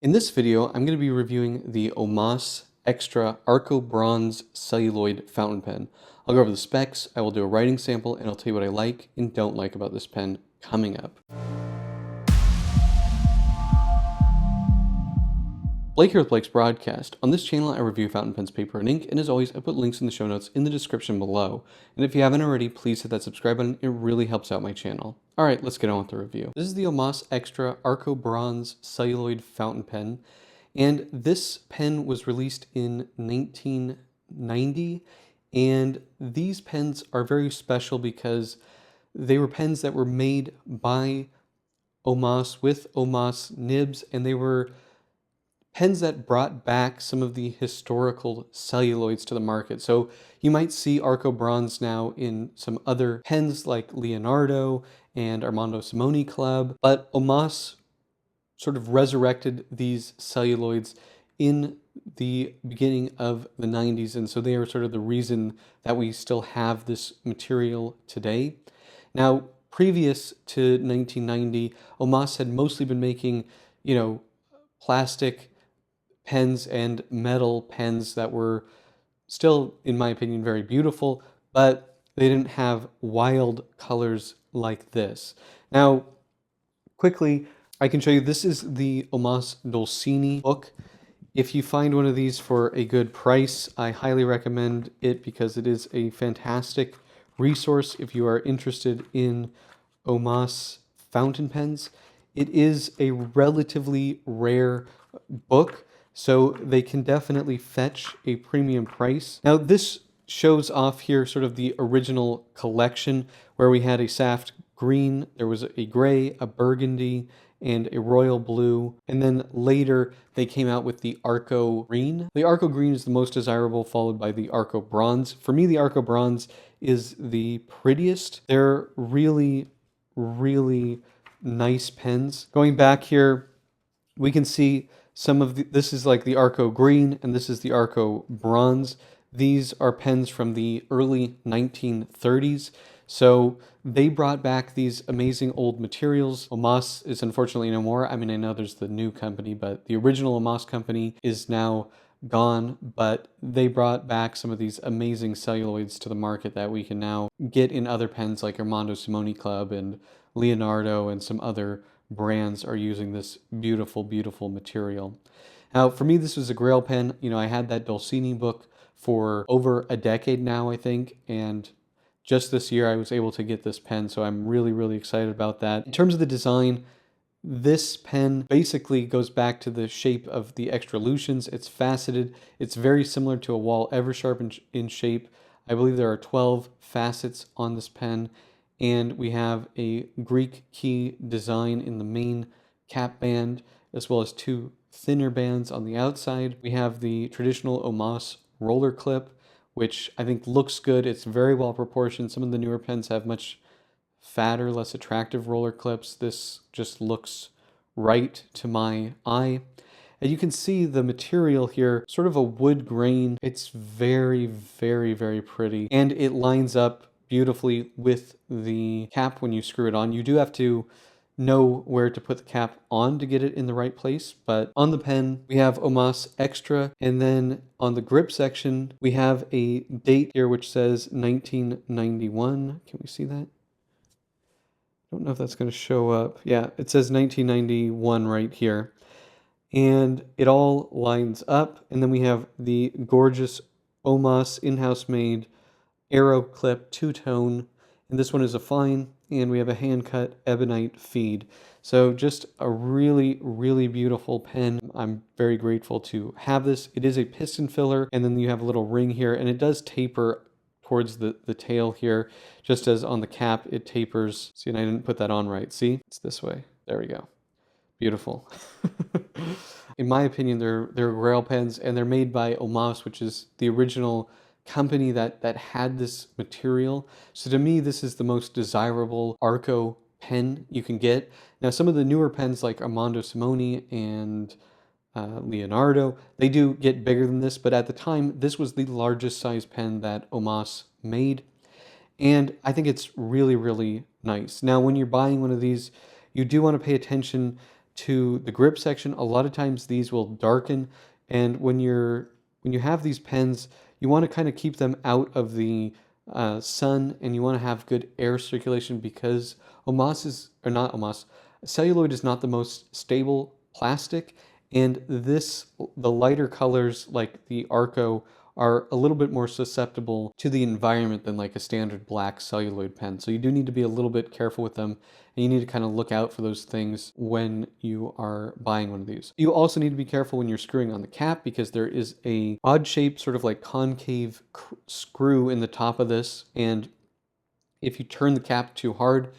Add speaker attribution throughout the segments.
Speaker 1: In this video, I'm going to be reviewing the OMAS Extra Arco Bronze Celluloid Fountain Pen. I'll go over the specs, I will do a writing sample, and I'll tell you what I like and don't like about this pen coming up. Blake here with Blake's Broadcast. On this channel, I review fountain pens, paper, and ink, and as always, I put links in the show notes in the description below. And if you haven't already, please hit that subscribe button. It really helps out my channel. All right, let's get on with the review. This is the OMAS Extra Arco Bronze Celluloid Fountain Pen, and this pen was released in 1990, and these pens are very special because they were pens that were made by OMAS with OMAS nibs, and they were pens that brought back some of the historical celluloids to the market. So you might see Arco Bronze now in some other pens like Leonardo and Armando Simoni Club, but OMAS sort of resurrected these celluloids in the beginning of the 90s, and so they are sort of the reason that we still have this material today. Now, previous to 1990, OMAS had mostly been making, plastic pens and metal pens that were still, in my opinion, very beautiful, but they didn't have wild colors like this. Now, quickly, I can show you, this is the OMAS Dolcini book. If you find one of these for a good price, I highly recommend it because it is a fantastic resource if you are interested in OMAS fountain pens. It is a relatively rare book, so they can definitely fetch a premium price. Now, this shows off here sort of the original collection where we had a Saft green, there was a gray, a burgundy, and a royal blue. And then later they came out with the Arco green. The Arco green is the most desirable, followed by the Arco bronze. For me, the Arco bronze is the prettiest. They're really, really nice pens. Going back here, we can see some of this is like the Arco green, and this is the Arco bronze. These are pens from the early 1930s. So they brought back these amazing old materials. OMAS is unfortunately no more. I mean, I know there's the new company, but the original OMAS company is now gone, but they brought back some of these amazing celluloids to the market that we can now get in other pens like Armando Simoni Club and Leonardo, and some other brands are using this beautiful, beautiful material. Now, for me, this was a grail pen. I had that Dolcini book for over a decade now, I think, and just this year I was able to get this pen, so I'm really, really excited about that. In terms of the design, this pen basically goes back to the shape of the Extralutions. It's faceted. It's very similar to a Wall Eversharp in shape. I believe there are 12 facets on this pen, and we have a Greek key design in the main cap band, as well as two thinner bands on the outside. We have the traditional OMAS roller clip, which I think looks good. It's very well proportioned. Some of the newer pens have much fatter, less attractive roller clips. This just looks right to my eye. And you can see the material here, sort of a wood grain. It's very, very, very pretty. And it lines up beautifully with the cap when you screw it on. You do have to know where to put the cap on to get it in the right place, but on the pen we have OMAS Extra, and then on the grip section we have a date here which says 1991. Can we see that? I don't know if that's going to show up. Yeah, it says 1991 right here, and it all lines up. And then we have the gorgeous OMAS in-house made Arrow clip two-tone, and this one is a fine, and we have a hand-cut ebonite feed. So just a really, really beautiful pen. I'm very grateful to have this. It is a piston filler, and then you have a little ring here, and it does taper towards the tail here, just as on the cap it tapers. See, and I didn't put that on right. See, it's this way. There we go. Beautiful. In my opinion, they're grail pens, and they're made by OMAS, which is the original company that had this material. So to me, this is the most desirable Arco pen you can get. Now, some of the newer pens like Armando Simoni and Leonardo, they do get bigger than this, but at the time, this was the largest size pen that OMAS made. And I think it's really, really nice. Now, when you're buying one of these, you do want to pay attention to the grip section, a lot of times these will darken, and when you have these pens, you want to kind of keep them out of the sun, and you want to have good air circulation because OMAS is, or not OMAS, celluloid is not the most stable plastic, and the lighter colors like the Arco are a little bit more susceptible to the environment than like a standard black celluloid pen. So you do need to be a little bit careful with them, and you need to kind of look out for those things when you are buying one of these. You also need to be careful when you're screwing on the cap because there is a odd shaped sort of like concave screw in the top of this, and if you turn the cap too hard,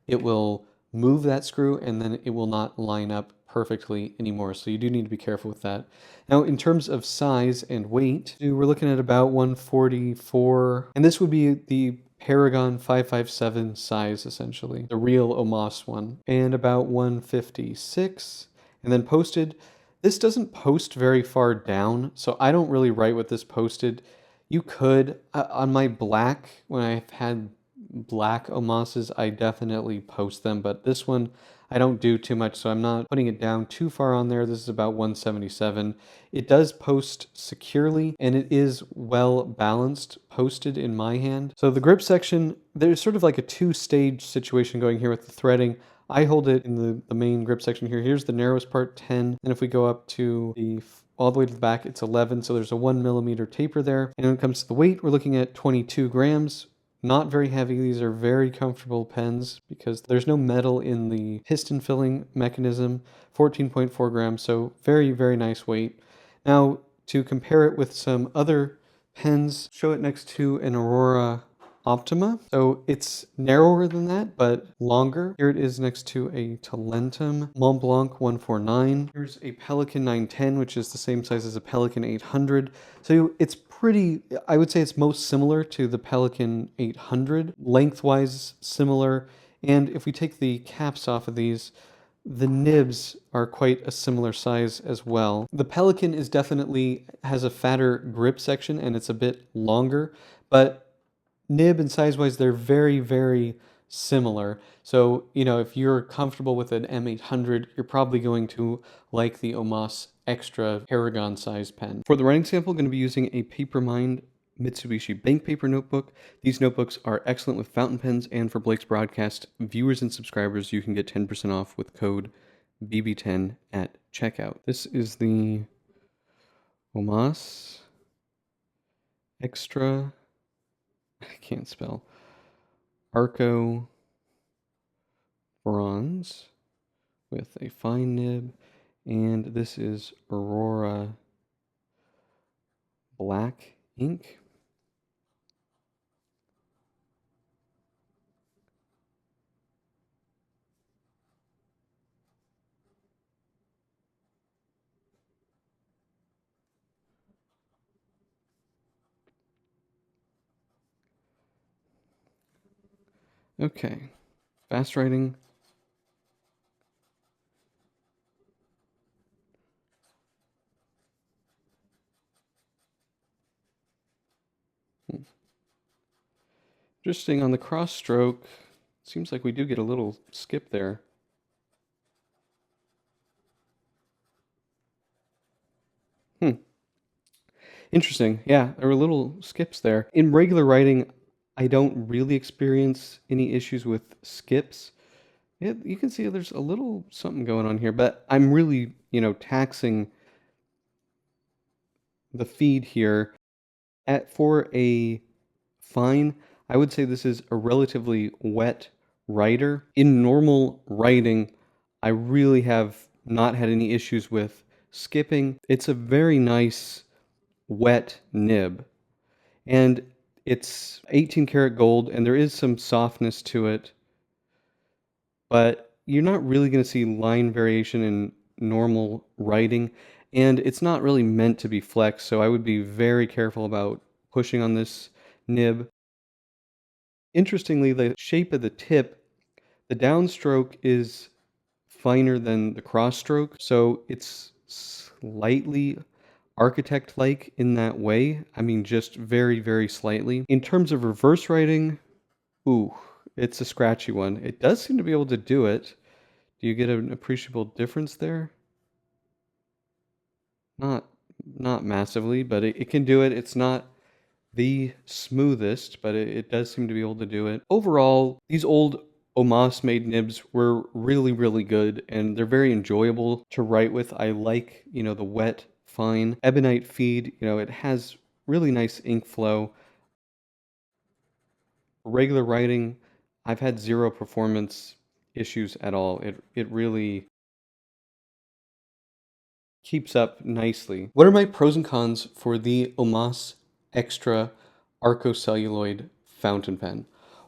Speaker 1: it will move that screw and then it will not line up perfectly anymore. So you do need to be careful with that. Now, in terms of size and weight, we're looking at about 144, and this would be the Paragon 557 size, essentially, the real OMAS one, and about 156. And then posted, this doesn't post very far down, so I don't really write with this posted. You could, on my black, when I've had black OMASs, I definitely post them, but this one I don't do too much, so I'm not putting it down too far on there. This is about 177. It does post securely, and it is well balanced posted in my hand. So the grip section, there's sort of like a two-stage situation going here with the threading. I hold it in the main grip section here. Here's the narrowest part, 10, and if we go up to the all the way to the back, it's 11, so there's a 1 millimeter taper there. And when it comes to the weight, we're looking at 22 grams. Not very heavy. These are very comfortable pens because there's no metal in the piston filling mechanism. 14.4 grams, so very, very nice weight. Now, to compare it with some other pens, show it next to an Aurora Optima. So it's narrower than that, but longer. Here it is next to a Talentum Mont Blanc 149. Here's a Pelican 910, which is the same size as a Pelican 800. So it's pretty, I would say it's most similar to the Pelican 800, lengthwise similar. And if we take the caps off of these, the nibs are quite a similar size as well. The Pelican is definitely has a fatter grip section and it's a bit longer, but nib and size-wise, they're very, very similar. So, you know, if you're comfortable with an M800, you're probably going to like the OMAS Extra Paragon size pen. For the writing sample, I'm going to be using a Papermind Mitsubishi bank paper notebook. These notebooks are excellent with fountain pens, and for Blake's Broadcast viewers and subscribers, you can get 10% off with code BB10 at checkout. This is the OMAS Extra, I can't spell, Arco bronze with a fine nib, and this is Aurora black ink. Okay, fast writing. Interesting on the cross stroke. Seems like we do get a little skip there. Interesting. Yeah, there were little skips there. In regular writing, I don't really experience any issues with skips. Yeah, you can see there's a little something going on here, but I'm really, taxing the feed here. For a fine, I would say this is a relatively wet writer. In normal writing, I really have not had any issues with skipping. It's a very nice wet nib, and it's 18 karat gold, and there is some softness to it, but you're not really going to see line variation in normal writing, and it's not really meant to be flexed, so I would be very careful about pushing on this nib. Interestingly, the shape of the tip, the downstroke is finer than the cross stroke, so it's slightly architect-like in that way. I mean, just very, very slightly. In terms of reverse writing, ooh, it's a scratchy one. It does seem to be able to do it. Do you get an appreciable difference there? Not not massively, but it can do it. It's not the smoothest, but it does seem to be able to do it. Overall, these old OMAS made nibs were really, really good, and they're very enjoyable to write with. I like, the wet, fine ebonite feed. It has really nice ink flow. Regular writing, I've had zero performance issues at all. It really keeps up nicely. What are my pros and cons for the OMAS Extra Arco Celluloid fountain pen?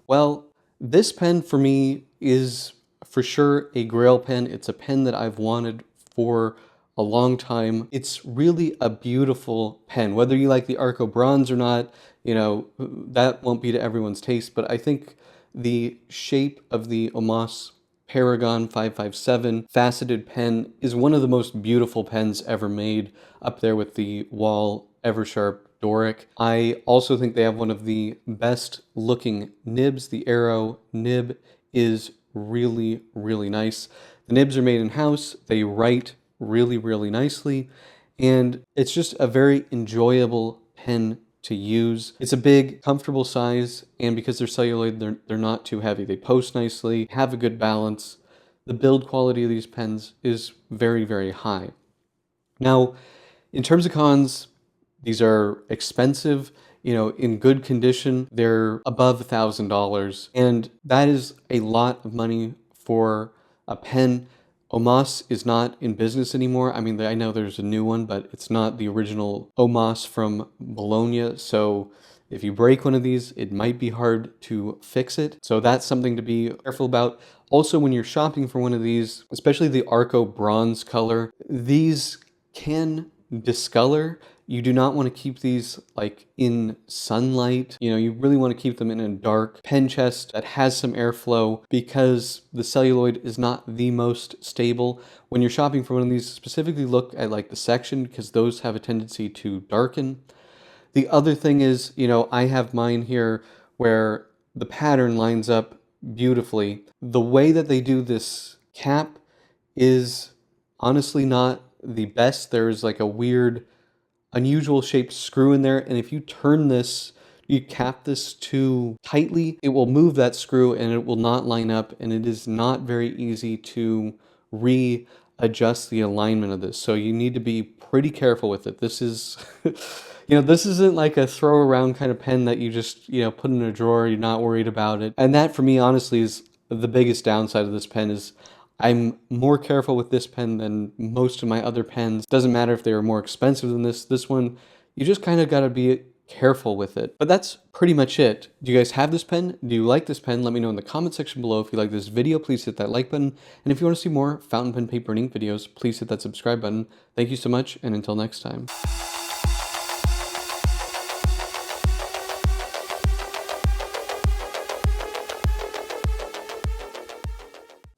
Speaker 1: Well, this pen for me is for sure a grail pen. It's a pen that I've wanted for a long time. It's really a beautiful pen. Whether you like the Arco Bronze or not, that won't be to everyone's taste, but I think the shape of the OMAS Paragon 557 faceted pen is one of the most beautiful pens ever made, up there with the Wall Eversharp Doric. I also think they have one of the best looking nibs. The Arrow nib is really, really nice. The nibs are made in-house. They write really, really nicely, and it's just a very enjoyable pen to use. It's a big, comfortable size, and because they're celluloid, they're not too heavy. They post nicely, have a good balance. The build quality of these pens is very, very high. Now, in terms of cons, these are expensive. In good condition, they're above $1,000, and that is a lot of money for a pen. OMAS is not in business anymore. I mean, I know there's a new one, but it's not the original OMAS from Bologna. So if you break one of these, it might be hard to fix it. So that's something to be careful about. Also, when you're shopping for one of these, especially the Arco Bronze color, these can discolor. You do not want to keep these like in sunlight. You really want to keep them in a dark pen chest that has some airflow, because the celluloid is not the most stable. When you're shopping for one of these, specifically look at like the section, because those have a tendency to darken. The other thing is, I have mine here where the pattern lines up beautifully. The way that they do this cap is honestly not the best. There's like a weird, unusual shaped screw in there, and if you turn this, you cap this too tightly, it will move that screw and it will not line up, and it is not very easy to readjust the alignment of this. So you need to be pretty careful with it. This is, this isn't like a throw around kind of pen that you just, put in a drawer, you're not worried about it. And that for me, honestly, is the biggest downside of this pen. Is I'm more careful with this pen than most of my other pens. Doesn't matter if they were more expensive than this. This one, you just kind of got to be careful with it. But that's pretty much it. Do you guys have this pen? Do you like this pen? Let me know in the comment section below. If you like this video, please hit that like button. And if you want to see more fountain pen, paper, and ink videos, please hit that subscribe button. Thank you so much, and until next time.